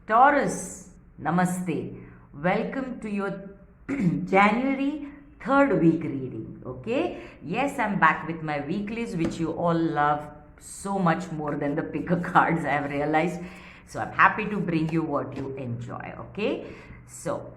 Taurus, Namaste. Welcome to your January third week reading. Okay, yes, I'm back with my weeklies, which you all love so much more than the picker cards, I have realized. So, I'm happy to bring you what you enjoy. Okay, so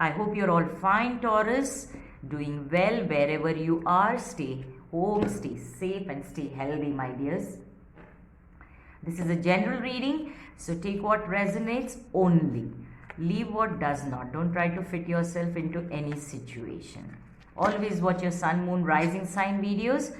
I hope you're all fine, Taurus, doing well wherever you are. Stay home, stay safe, and stay healthy, my dears. This is a general reading, so take what resonates only. Leave what does not. Don't try to fit yourself into any situation. Always watch your sun, moon, rising sign videos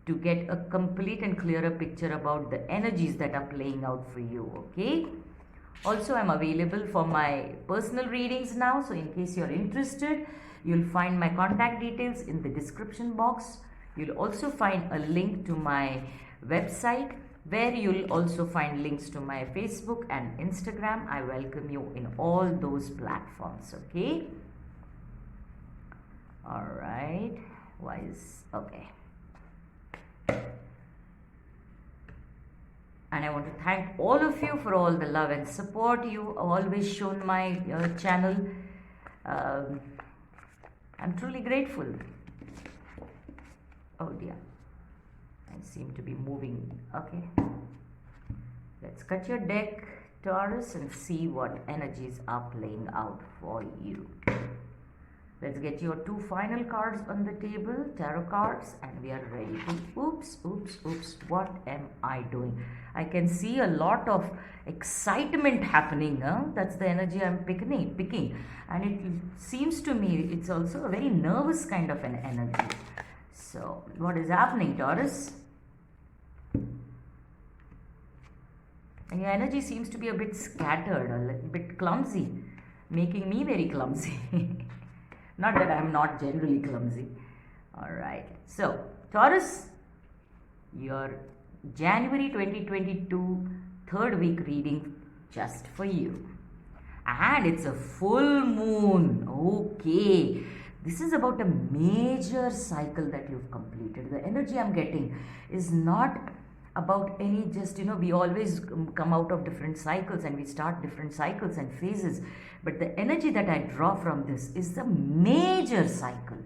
to get a complete and clearer picture about the energies that are playing out for you, okay? Also, I'm available for my personal readings now, so in case you're interested, you'll find my contact details in the description box. You'll also find a link to my website where you'll also find links to my Facebook and Instagram. I welcome you in all those platforms, okay? All right, okay. And I want to thank all of you for all the love and support you always shown my channel. I'm truly grateful. Oh dear, I seem to be moving. Okay, let's cut your deck, Taurus, and see what energies are playing out for you. Let's get your two final cards on the table, tarot cards, and we are ready to, oops, what am I doing? I can see a lot of excitement happening, that's the energy I'm picking, and it seems to me it's also a very nervous kind of an energy. So, what is happening, Taurus? And your energy seems to be a bit scattered, a little bit clumsy, making me very clumsy. Not that I'm not generally clumsy. Alright. So, Taurus, your January 2022 third week reading just for you. And it's a full moon. Okay. This is about a major cycle that you've completed. The energy I'm getting is not about any just, we always come out of different cycles and we start different cycles and phases. But the energy that I draw from this is the major cycle.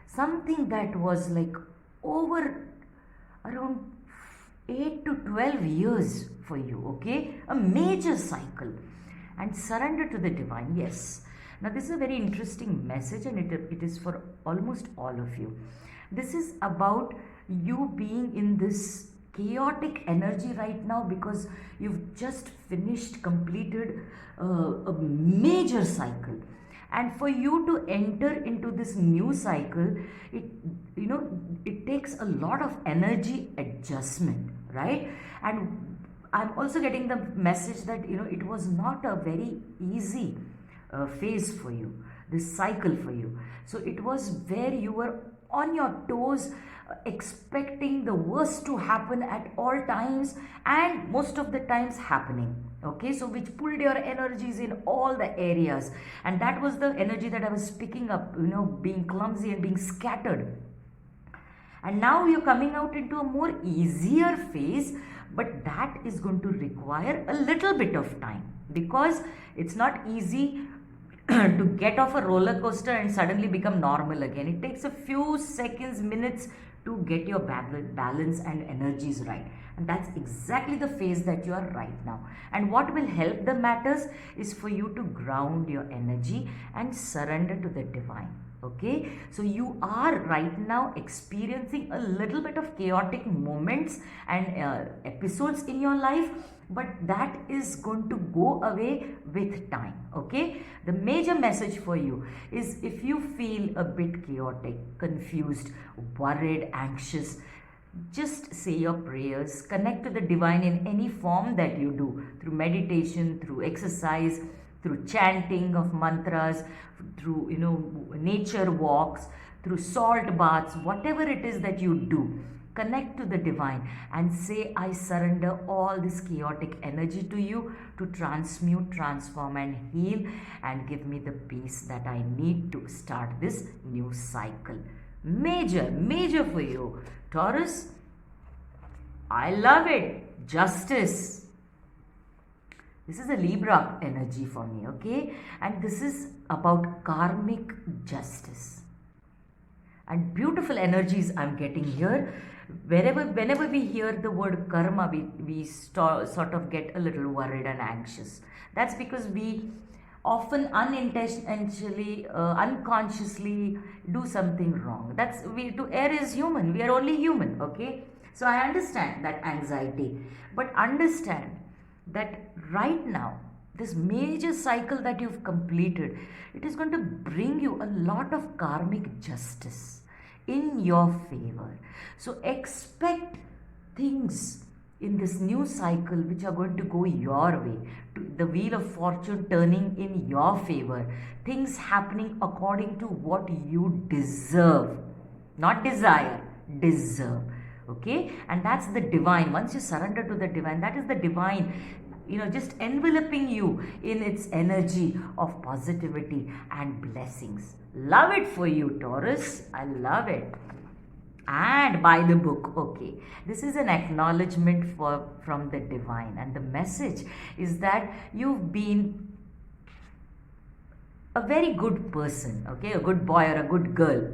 Something that was like over around 8 to 12 years for you, okay? A major cycle. And surrender to the divine, yes. Now this is a very interesting message and it is for almost all of you. This is about you being in this chaotic energy right now because you've just completed a major cycle, and for you to enter into this new cycle, it takes a lot of energy adjustment, right? And I'm also getting the message that it was not a very easy phase for you, this cycle for you. So it was where you were on your toes, expecting the worst to happen at all times, and most of the times happening, okay? So which pulled your energies in all the areas, and that was the energy that I was picking up, being clumsy and being scattered. And now you're coming out into a more easier phase, but that is going to require a little bit of time because it's not easy to get off a roller coaster and suddenly become normal again. It takes a few seconds, minutes to get your balance and energies right. And that's exactly the phase that you are right now. And what will help the matters is for you to ground your energy and surrender to the divine. Okay, so you are right now experiencing a little bit of chaotic moments and episodes in your life, but that is going to go away with time. Okay, the major message for you is if you feel a bit chaotic, confused, worried, anxious, just say your prayers, connect to the divine in any form that you do, through meditation, through exercise, through chanting of mantras, through nature walks, through salt baths, whatever it is that you do. Connect to the divine and say, I surrender all this chaotic energy to you to transmute, transform, and heal, and give me the peace that I need to start this new cycle. Major for you, Taurus. I love it. Justice. This is a Libra energy for me, okay? And this is about karmic justice. And beautiful energies I'm getting here. Whenever we hear the word karma, we sort of get a little worried and anxious. That's because we often unintentionally, unconsciously do something wrong. To err is human. We are only human, okay? So I understand that anxiety, but understand that right now, this major cycle that you've completed, it is going to bring you a lot of karmic justice in your favor. So expect things in this new cycle which are going to go your way, to the wheel of fortune turning in your favor, things happening according to what you deserve, not desire, deserve. Okay, and that's the divine. Once you surrender to the divine, that is the divine, just enveloping you in its energy of positivity and blessings. Love it for you, Taurus. I love it. And buy the book. Okay, this is an acknowledgement from the divine, and the message is that you've been a very good person, okay, a good boy or a good girl.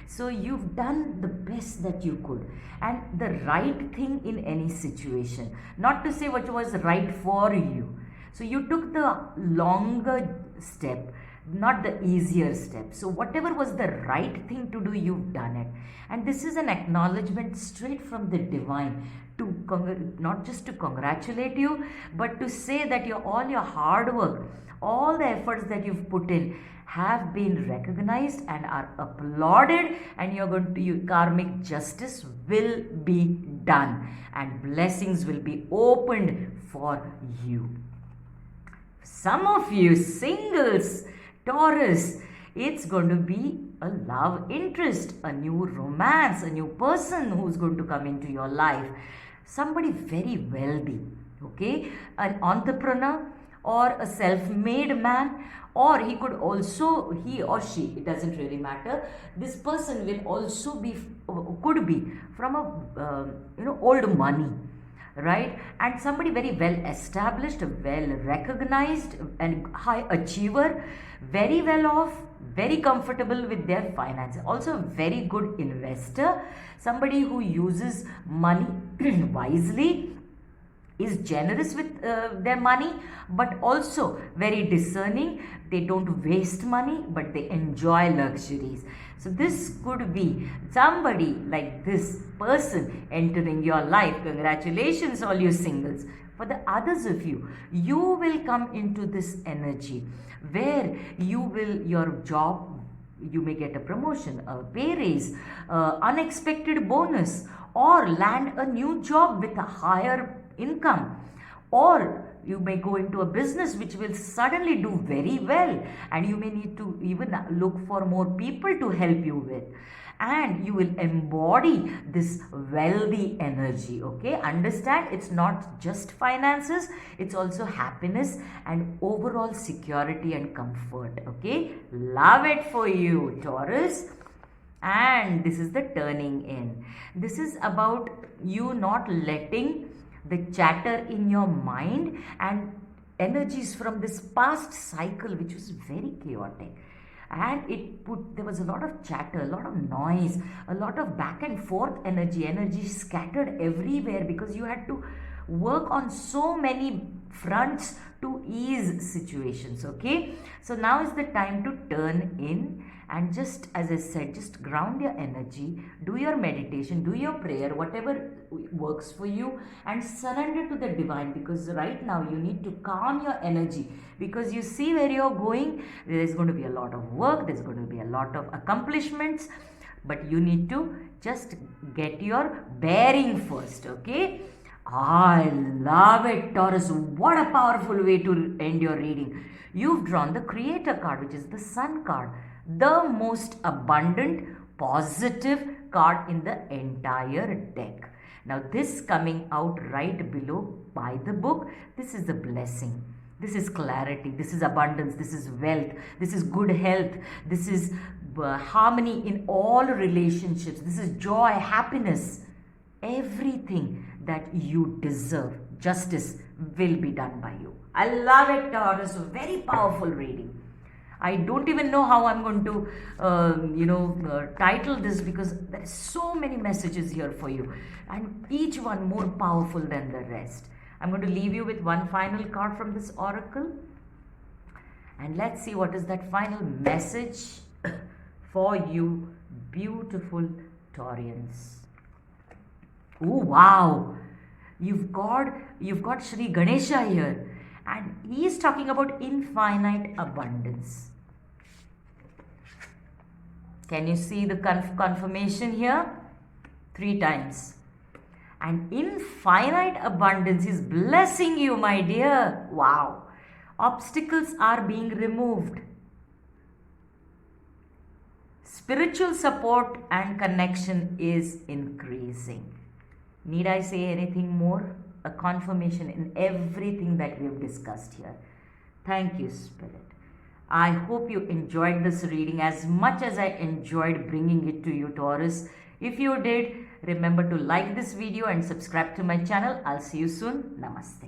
So you've done the best that you could, and the right thing in any situation, not to say what was right for you. So you took the longer step, not the easier step. So whatever was the right thing to do, you've done it. And this is an acknowledgement straight from the divine, to not just to congratulate you, but to say that all your hard work, all the efforts that you've put in have been recognized and are applauded, and your karmic justice will be done, and blessings will be opened for you. Some of you singles, Taurus, it's going to be a love interest, a new romance, a new person who's going to come into your life. Somebody very wealthy, okay? An entrepreneur or a self-made man, or he or she, it doesn't really matter. This person will also could be from old money, right? And somebody very well established, well recognized, and high achiever, very well off, very comfortable with their finances, also a very good investor, somebody who uses money wisely, is generous with their money, but also very discerning. They don't waste money, but they enjoy luxuries. So this could be somebody like this person entering your life. Congratulations, all you singles. For the others of you, you will come into this energy where your job, you may get a promotion, a pay raise, unexpected bonus, or land a new job with a higher income, or you may go into a business which will suddenly do very well, and you may need to even look for more people to help you with, and you will embody this wealthy energy. Okay, understand, it's not just finances, it's also happiness and overall security and comfort. Okay, love it for you, Taurus. And this is the turning in. This is about you not letting the chatter in your mind and energies from this past cycle, which was very chaotic, and there was a lot of chatter, a lot of noise, a lot of back and forth energy scattered everywhere, because you had to work on so many fronts to ease situations. Okay, so now is the time to turn in, and just as I said, just ground your energy, do your meditation, do your prayer, whatever works for you, and surrender to the divine, because right now you need to calm your energy, because you see where you're going. There is going to be a lot of work, there's going to be a lot of accomplishments, but you need to just get your bearing first. Okay, I love it, Taurus. What a powerful way to end your reading. You've drawn the Creator card, which is the Sun card, the most abundant, positive card in the entire deck. Now this coming out right below, buy the book, this is the blessing. This is clarity, this is abundance, this is wealth, this is good health, this is harmony in all relationships, this is joy, happiness, everything that you deserve. Justice will be done by you. I love it, Taurus. Very powerful reading. I don't even know how I'm going to, title this, because there are so many messages here for you, and each one more powerful than the rest. I'm going to leave you with one final card from this oracle, and let's see what is that final message for you, beautiful Taurians. Oh wow! You've got Shri Ganesha here, and he is talking about infinite abundance. Can you see the confirmation here? 3 times. And infinite abundance is blessing you, my dear. Wow. Obstacles are being removed. Spiritual support and connection is increasing. Need I say anything more? A confirmation in everything that we have discussed here. Thank you, Spirit. I hope you enjoyed this reading as much as I enjoyed bringing it to you, Taurus. If you did, remember to like this video and subscribe to my channel. I'll see you soon. Namaste.